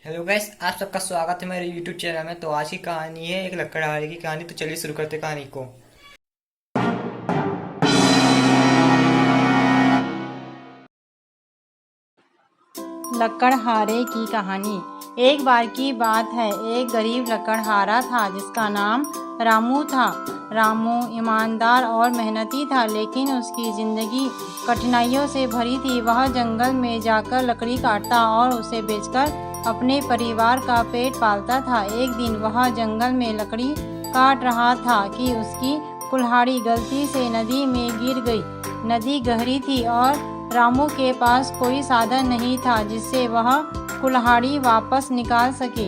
Hello guys, आप सबका स्वागत है मेरे यूट्यूब चैनल में। तो आज की कहानी है एक लकड़हारे की कहानी। तो चलिए शुरू करते हैं कहानी को। लकड़हारे की कहानी। एक बार की बात है, एक गरीब लकड़हारा था जिसका नाम रामू था। रामू ईमानदार और मेहनती था, लेकिन उसकी जिंदगी कठिनाइयों से भरी थी। वह जंगल में जाकर लकड़ी काटता और उसे बेचकर अपने परिवार का पेट पालता था। एक दिन वह जंगल में लकड़ी काट रहा था कि उसकी कुल्हाड़ी गलती से नदी में गिर गई। नदी गहरी थी और रामू के पास कोई साधन नहीं था जिससे वह कुल्हाड़ी वापस निकाल सके।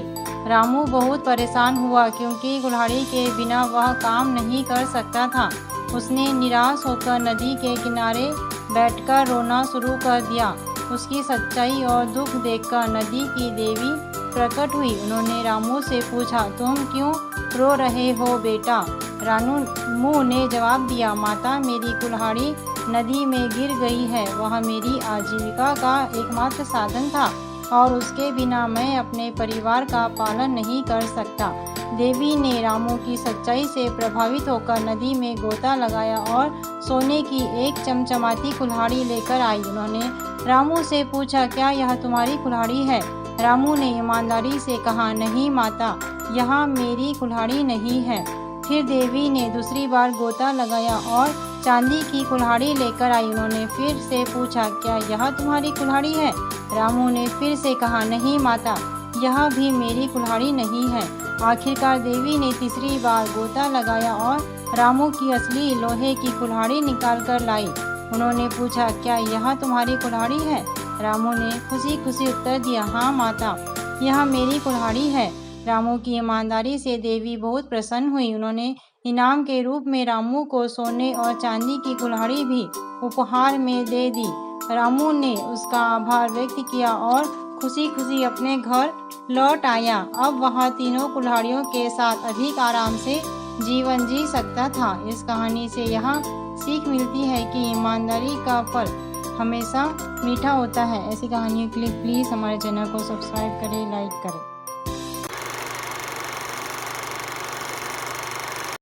रामू बहुत परेशान हुआ क्योंकि कुल्हाड़ी के बिना वह काम नहीं कर सकता था। उसने निराश होकर नदी के किनारे बैठकर रोना शुरू कर दिया। उसकी सच्चाई और दुख देखकर नदी की देवी प्रकट हुई। उन्होंने रामू से पूछा, तुम क्यों रो रहे हो बेटा? रामू ने जवाब दिया, माता, मेरी कुल्हाड़ी नदी में गिर गई है। वह मेरी आजीविका का एकमात्र साधन था और उसके बिना मैं अपने परिवार का पालन नहीं कर सकता। देवी ने रामू की सच्चाई से प्रभावित होकर नदी में गोता लगाया और सोने की एक चमचमाती कुल्हाड़ी लेकर आई। उन्होंने रामू से पूछा, क्या यह तुम्हारी कुल्हाड़ी है? रामू ने ईमानदारी से कहा, नहीं माता, यह मेरी कुल्हाड़ी नहीं है। फिर देवी ने दूसरी बार गोता लगाया और चांदी की कुल्हाड़ी लेकर आई। उन्होंने फिर से पूछा, क्या यह तुम्हारी कुल्हाड़ी है? रामू ने फिर से कहा, नहीं माता, यह भी मेरी कुल्हाड़ी नहीं है। आखिरकार देवी ने तीसरी बार गोता लगाया और रामू की असली लोहे की कुल्हाड़ी निकाल कर लाई। उन्होंने पूछा, क्या यह तुम्हारी कुल्हाड़ी है? रामू ने खुशी खुशी उत्तर दिया, हाँ माता, यह मेरी कुल्हाड़ी है। रामू की ईमानदारी से देवी बहुत प्रसन्न हुई। उन्होंने इनाम के रूप में रामू को सोने और चांदी की कुल्हाड़ी भी उपहार में दे दी। रामू ने उसका आभार व्यक्त किया और खुशी खुशी अपने घर लौट आया। अब वह तीनों कुल्हाड़ियों के साथ अधिक आराम से जीवन जी सकता था। इस कहानी से यह सीख मिलती है कि ईमानदारी का फल हमेशा मीठा होता है। ऐसी कहानियों के लिए प्लीज़ हमारे चैनल को सब्सक्राइब करें, लाइक करें।